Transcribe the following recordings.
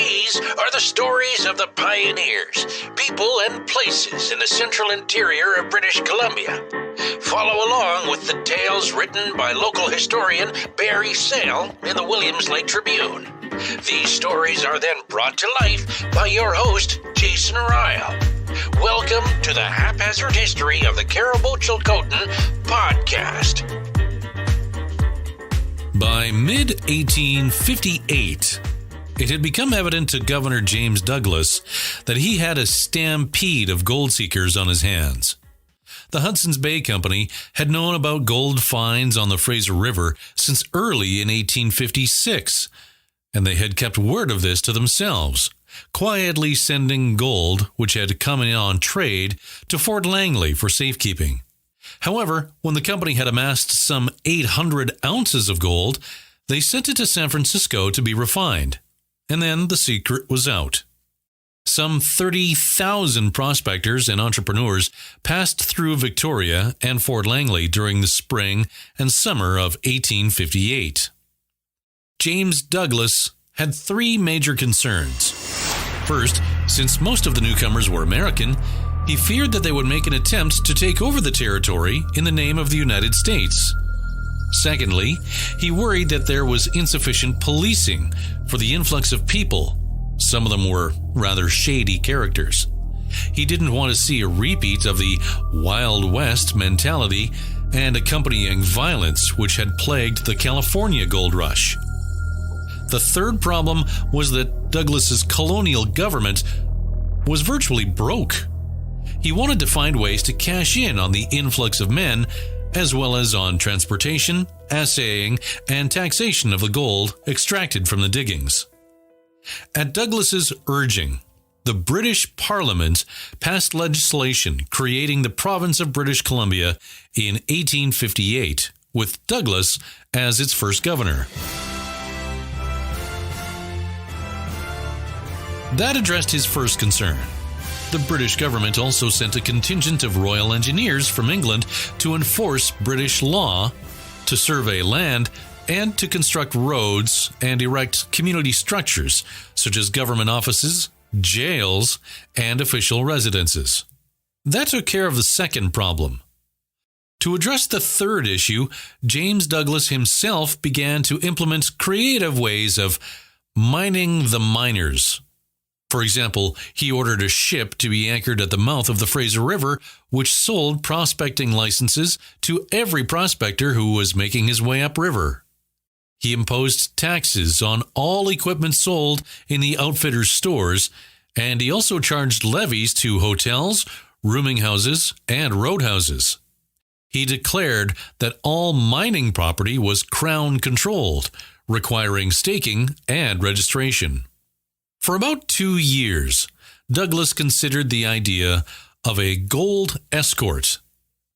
These are the stories of the pioneers, people and places in the central interior of British Columbia. Follow along with the tales written by local historian Barry Sale in the Williams Lake Tribune. These stories are then brought to life by your host, Jason Ryle. Welcome to the Haphazard History of the Caribou Chilcotin podcast. By mid-1858, it had become evident to Governor James Douglas that he had a stampede of gold seekers on his hands. The Hudson's Bay Company had known about gold finds on the Fraser River since early in 1856, and they had kept word of this to themselves, quietly sending gold, which had come in on trade, to Fort Langley for safekeeping. However, when the company had amassed some 800 ounces of gold, they sent it to San Francisco to be refined. And then the secret was out. Some 30,000 prospectors and entrepreneurs passed through Victoria and Fort Langley during the spring and summer of 1858. James Douglas had three major concerns. First, since most of the newcomers were American, he feared that they would make an attempt to take over the territory in the name of the United States. Secondly, he worried that there was insufficient policing for the influx of people. Some of them were rather shady characters. He didn't want to see a repeat of the Wild West mentality and accompanying violence which had plagued the California gold rush. The third problem was that Douglas's colonial government was virtually broke. He wanted to find ways to cash in on the influx of men, as well as on transportation, assaying, and taxation of the gold extracted from the diggings. At Douglas's urging, the British Parliament passed legislation creating the province of British Columbia in 1858, with Douglas as its first governor. That addressed his first concern. The British government also sent a contingent of Royal Engineers from England to enforce British law, to survey land, and to construct roads and erect community structures such as government offices, jails, and official residences. That took care of the second problem. To address the third issue, James Douglas himself began to implement creative ways of mining the miners. For example, he ordered a ship to be anchored at the mouth of the Fraser River, which sold prospecting licenses to every prospector who was making his way upriver. He imposed taxes on all equipment sold in the outfitters' stores, and he also charged levies to hotels, rooming houses, and roadhouses. He declared that all mining property was Crown-controlled, requiring staking and registration. For about 2 years, Douglas considered the idea of a Gold Escort.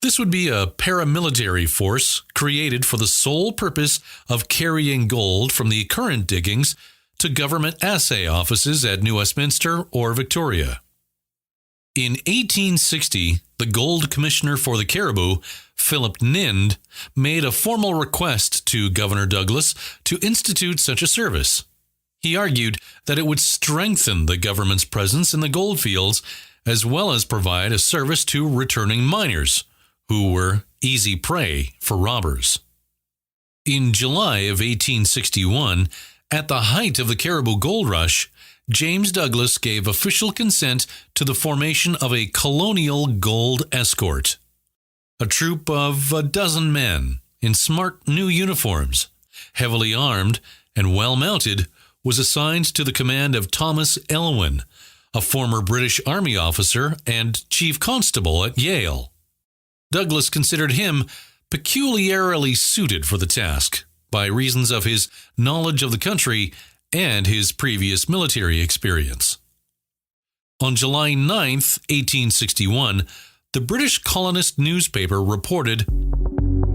This would be a paramilitary force created for the sole purpose of carrying gold from the current diggings to government assay offices at New Westminster or Victoria. In 1860, the Gold Commissioner for the Caribou, Philip Nind, made a formal request to Governor Douglas to institute such a service. He argued that it would strengthen the government's presence in the gold fields, as well as provide a service to returning miners, who were easy prey for robbers. In July of 1861, at the height of the Caribou Gold Rush, James Douglas gave official consent to the formation of a colonial gold escort. A troop of a dozen men in smart new uniforms, heavily armed and well-mounted, was assigned to the command of Thomas Elwyn, a former British Army officer and chief constable at Yale. Douglas considered him peculiarly suited for the task by reasons of his knowledge of the country and his previous military experience. On July 9, 1861, the British colonist newspaper reported,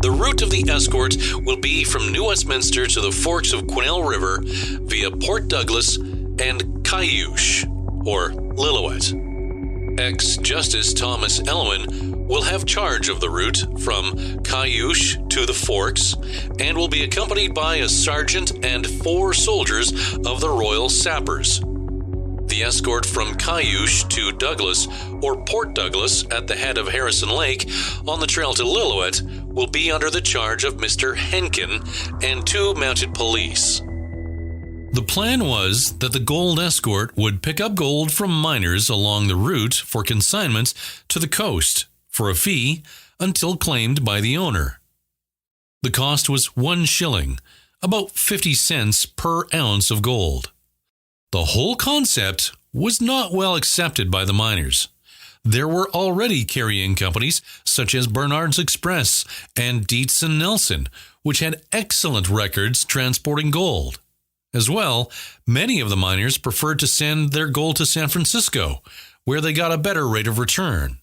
"The route of the escort will be from New Westminster to the forks of Quesnel River via Port Douglas and Cayush, or Lillooet. Ex-Justice Thomas Elwyn will have charge of the route from Cayush to the forks and will be accompanied by a sergeant and 4 soldiers of the Royal Sappers. The escort from Cayush to Douglas or Port Douglas at the head of Harrison Lake on the trail to Lillooet will be under the charge of Mr. Henkin and 2 mounted police. The plan was that the Gold Escort would pick up gold from miners along the route for consignment to the coast for a fee until claimed by the owner. The cost was 1 shilling, about 50 cents per ounce of gold. The whole concept was not well accepted by the miners. There were already carrying companies such as Bernard's Express and Dietz & Nelson, which had excellent records transporting gold. As well, many of the miners preferred to send their gold to San Francisco, where they got a better rate of return.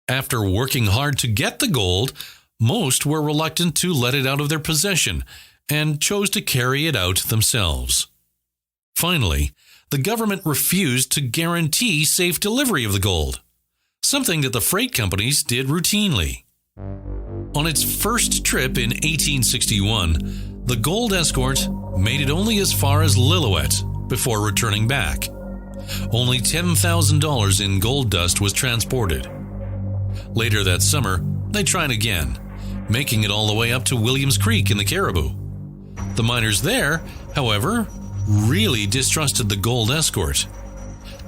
After working hard to get the gold, most were reluctant to let it out of their possession and chose to carry it out themselves. Finally, the government refused to guarantee safe delivery of the gold, something that the freight companies did routinely. On its first trip in 1861, the Gold Escort made it only as far as Lillooet before returning back. Only $10,000 in gold dust was transported. Later that summer, they tried again, making it all the way up to Williams Creek in the Caribou. The miners there, however, really distrusted the Gold Escort.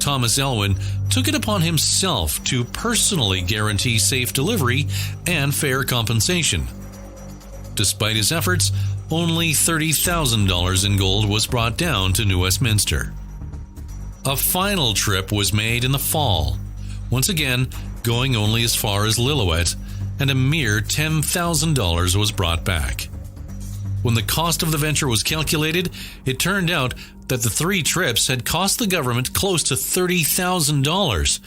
Thomas Elwyn took it upon himself to personally guarantee safe delivery and fair compensation. Despite his efforts, only $30,000 in gold was brought down to New Westminster. A final trip was made in the fall, once again going only as far as Lillooet, and a mere $10,000 was brought back. When the cost of the venture was calculated, it turned out that the 3 trips had cost the government close to $30,000,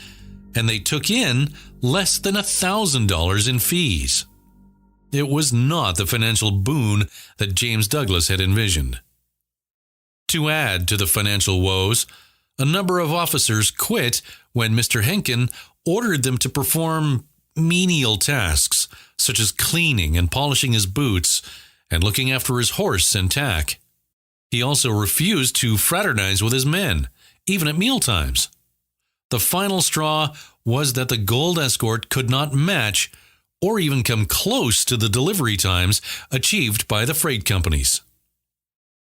and they took in less than $1,000 in fees. It was not the financial boon that James Douglas had envisioned. To add to the financial woes, a number of officers quit when Mr. Henkin ordered them to perform menial tasks, such as cleaning and polishing his boots, and looking after his horse and tack. He also refused to fraternize with his men, even at mealtimes. The final straw was that the Gold Escort could not match or even come close to the delivery times achieved by the freight companies.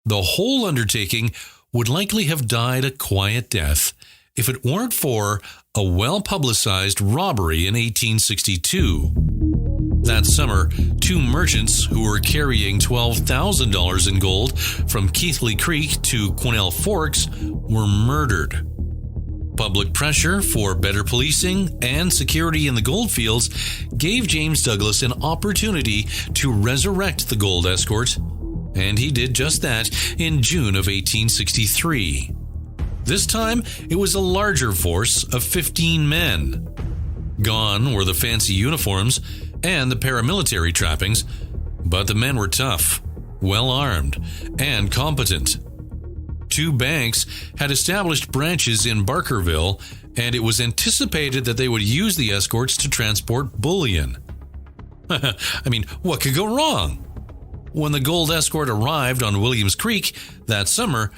The whole undertaking would likely have died a quiet death if it weren't for a well-publicized robbery in 1862. That summer, 2 merchants who were carrying $12,000 in gold from Keithley Creek to Quesnel Forks were murdered. Public pressure for better policing and security in the goldfields gave James Douglas an opportunity to resurrect the Gold Escort, and he did just that in June of 1863. This time, it was a larger force of 15 men. Gone were the fancy uniforms and the paramilitary trappings, but the men were tough, well-armed, and competent. 2 banks had established branches in Barkerville, and it was anticipated that they would use the escorts to transport bullion. What could go wrong? When the Gold Escort arrived on Williams Creek that summer,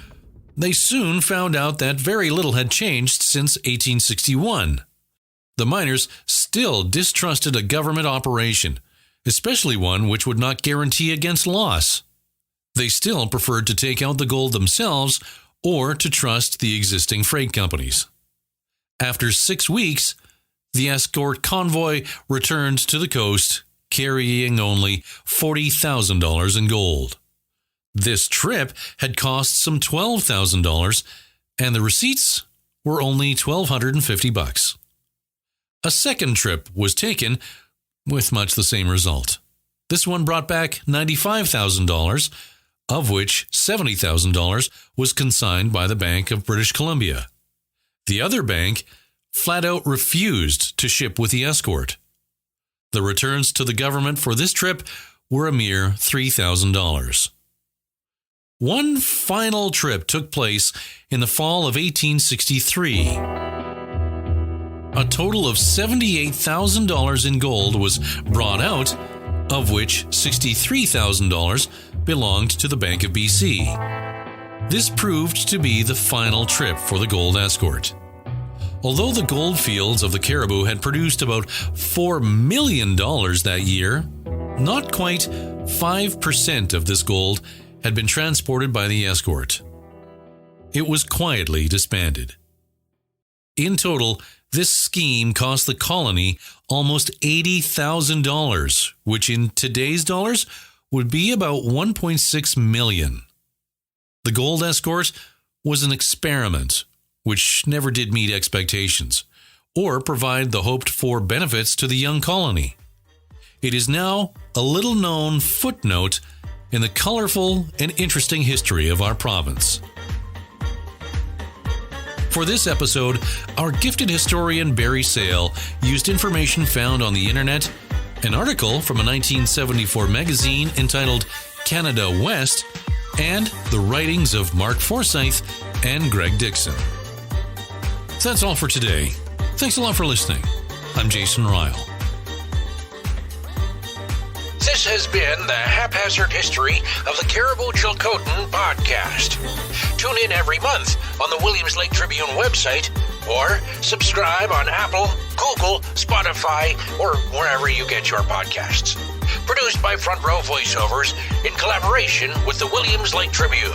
they soon found out that very little had changed since 1861. The miners still distrusted a government operation, especially one which would not guarantee against loss. They still preferred to take out the gold themselves or to trust the existing freight companies. After 6 weeks, the escort convoy returned to the coast, carrying only $40,000 in gold. This trip had cost some $12,000, and the receipts were only $1,250. A second trip was taken with much the same result. This one brought back $95,000, of which $70,000 was consigned by the Bank of British Columbia. The other bank flat out refused to ship with the escort. The returns to the government for this trip were a mere $3,000. One final trip took place in the fall of 1863. A total of $78,000 in gold was brought out, of which $63,000 belonged to the Bank of BC. This proved to be the final trip for the Gold Escort. Although the gold fields of the Caribou had produced about $4 million that year, not quite 5% of this gold had been transported by the escort. It was quietly disbanded. In total, this scheme cost the colony almost $80,000, which in today's dollars would be about $1.6 million. The Gold Escort was an experiment which never did meet expectations or provide the hoped-for benefits to the young colony. It is now a little-known footnote in the colorful and interesting history of our province. For this episode, our gifted historian Barry Sale used information found on the internet, an article from a 1974 magazine entitled Canada West, and the writings of Mark Forsyth and Greg Dixon. That's all for today. Thanks a lot for listening. I'm Jason Ryle. This has been the Haphazard History of the Caribou Chilcotin podcast. Tune in every month on the Williams Lake Tribune website or subscribe on Apple, Google, Spotify, or wherever you get your podcasts. Produced by Front Row Voiceovers in collaboration with the Williams Lake Tribune.